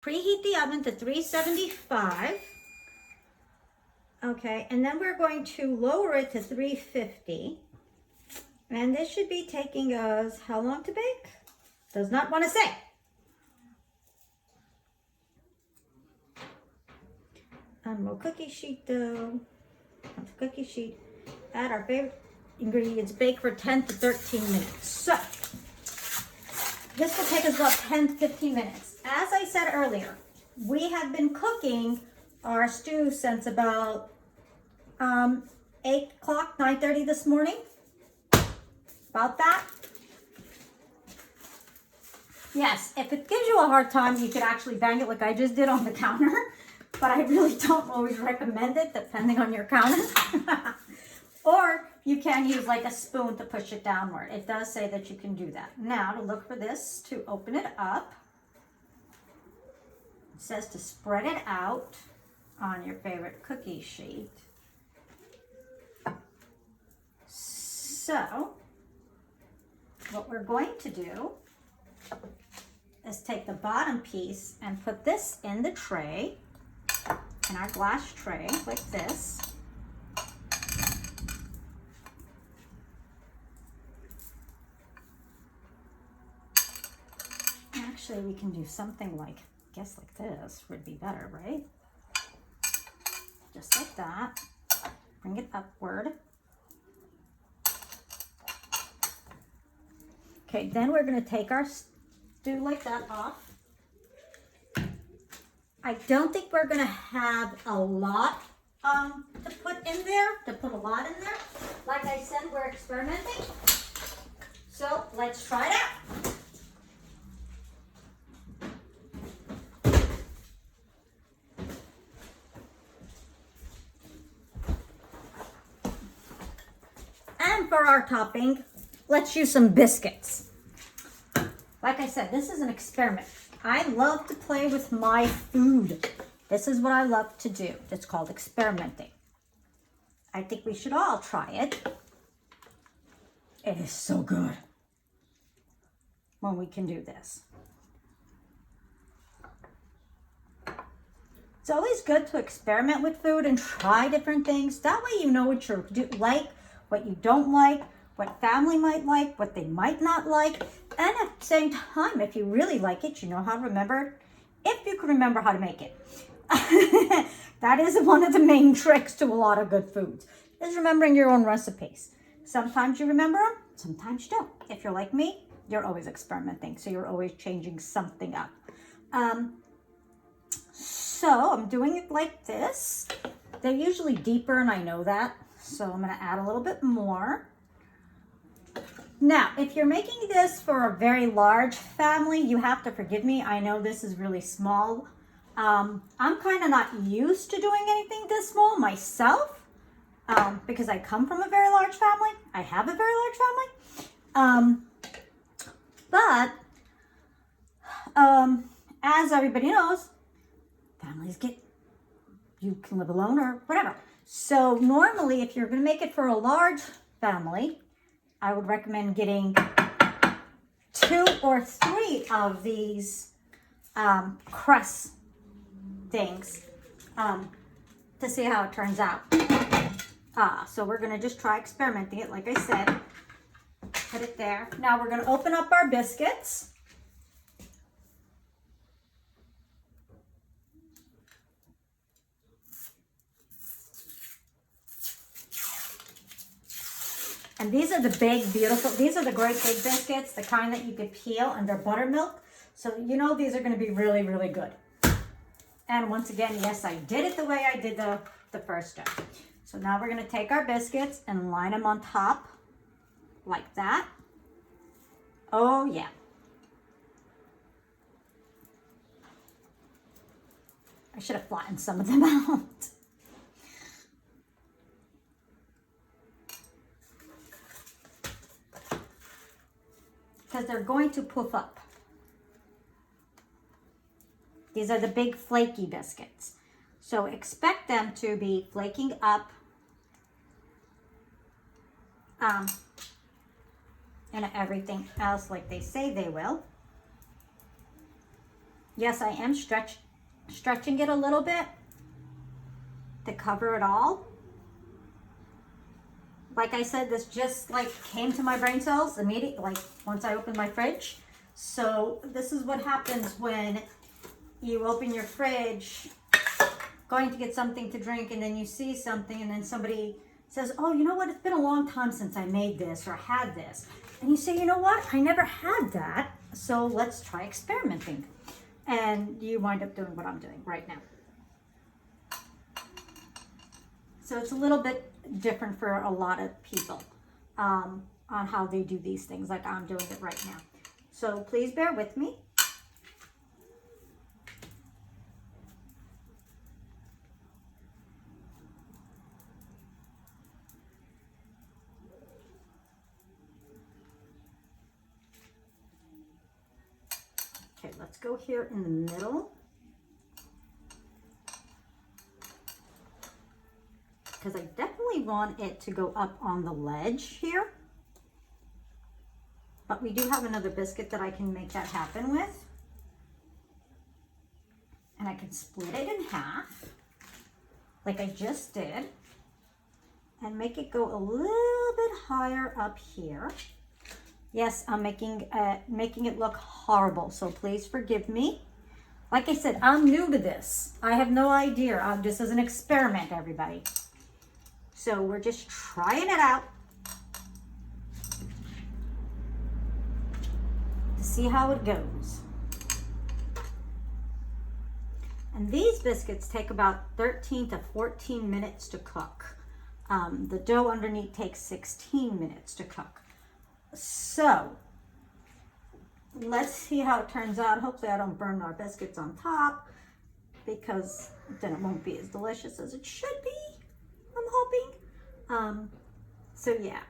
Preheat the oven to 375. Okay, and then we're going to lower it to 350. And this should be taking us how long to bake? Does not want to say. More cookie sheet dough. Cookie sheet. Add our favorite ingredients. Bake for 10 to 13 minutes. So, this will take us about 10 to 15 minutes. As I said earlier, we have been cooking our stew since about 8 o'clock, 9:30 this morning. About that. Yes, if it gives you a hard time, you could actually bang it like I just did on the counter. But I really don't always recommend it, depending on your counter. Or you can use like a spoon to push it downward. It does say that you can do that. Now to look for this, to open it up, it says to spread it out on your favorite cookie sheet. So what we're going to do is take the bottom piece and put this in the tray, in our glass tray, like this. Actually, we can do something like, I guess like this would be better, right? Just like that. Bring it upward. Okay, then we're gonna take our stew like that off. I don't think we're gonna have a lot to put in there, a lot in there. Like I said, we're experimenting. So let's try it out. And for our topping, let's use some biscuits. Like I said, this is an experiment. I love to play with my food. This is what I love to do. It's called experimenting. I think we should all try it. It is so good when we can do this. It's always good to experiment with food and try different things. That way you know what you like, what you don't like, what family might like, what they might not like. And at the same time, if you really like it, you know how to remember, if you can remember how to make it. That is one of the main tricks to a lot of good foods, is remembering your own recipes. Sometimes you remember them, sometimes you don't. If you're like me, you're always experimenting, so you're always changing something up. So I'm doing it like this. They're usually deeper, and I know that, so I'm going to add a little bit more. Now, if you're making this for a very large family, you have to forgive me. I know this is really small. I'm kind of not used to doing anything this small myself, because I come from a very large family. I have a very large family. But as everybody knows, families you can live alone or whatever. So normally, if you're going to make it for a large family, I would recommend getting 2 or 3 of these crust things to see how it turns out. So we're going to just try experimenting it, like I said. Put it there. Now we're going to open up our biscuits. And these are the big, beautiful, these are the great big biscuits, the kind that you could peel, and they're buttermilk. So you know these are going to be really, really good. And once again, yes, I did it the way I did the first step. So now we're going to take our biscuits and line them on top like that. Oh, yeah. I should have flattened some of them out. Because they're going to poof up. These are the big flaky biscuits. So expect them to be flaking up and everything else like they say they will. Yes, I am stretching it a little bit to cover it all. Like I said, this just like came to my brain cells immediately, like once I opened my fridge. So this is what happens when you open your fridge, going to get something to drink, and then you see something, and then somebody says, oh, you know what? It's been a long time since I made this or had this. And you say, you know what? I never had that. So let's try experimenting. And you wind up doing what I'm doing right now. So it's a little bit different for a lot of people on how they do these things, like I'm doing it right now. So please bear with me. Okay, let's go here in the middle. Because I definitely want it to go up on the ledge here. But we do have another biscuit that I can make that happen with. And I can split it in half, like I just did, and make it go a little bit higher up here. Yes, I'm making it look horrible, so please forgive me. Like I said, I'm new to this. I have no idea. This is an experiment, everybody. So we're just trying it out to see how it goes. And these biscuits take about 13 to 14 minutes to cook. The dough underneath takes 16 minutes to cook. So let's see how it turns out. Hopefully I don't burn our biscuits on top, because then it won't be as delicious as it should be, I'm hoping. So yeah.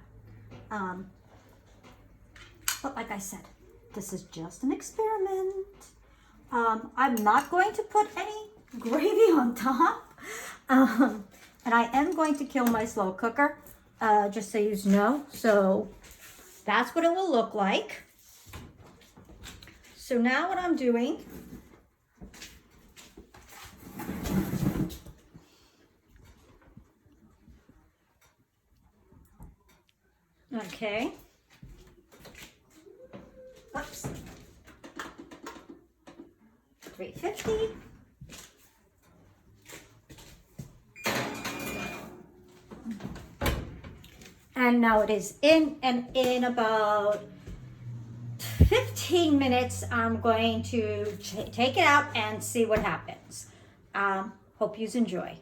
But like I said, this is just an experiment. I'm not going to put any gravy on top. And I am going to kill my slow cooker, just so you know. So that's what it will look like. So now what I'm doing, okay. Oops. 350. And now it is in, and in about 15 minutes, I'm going to take it out and see what happens. Hope you enjoy.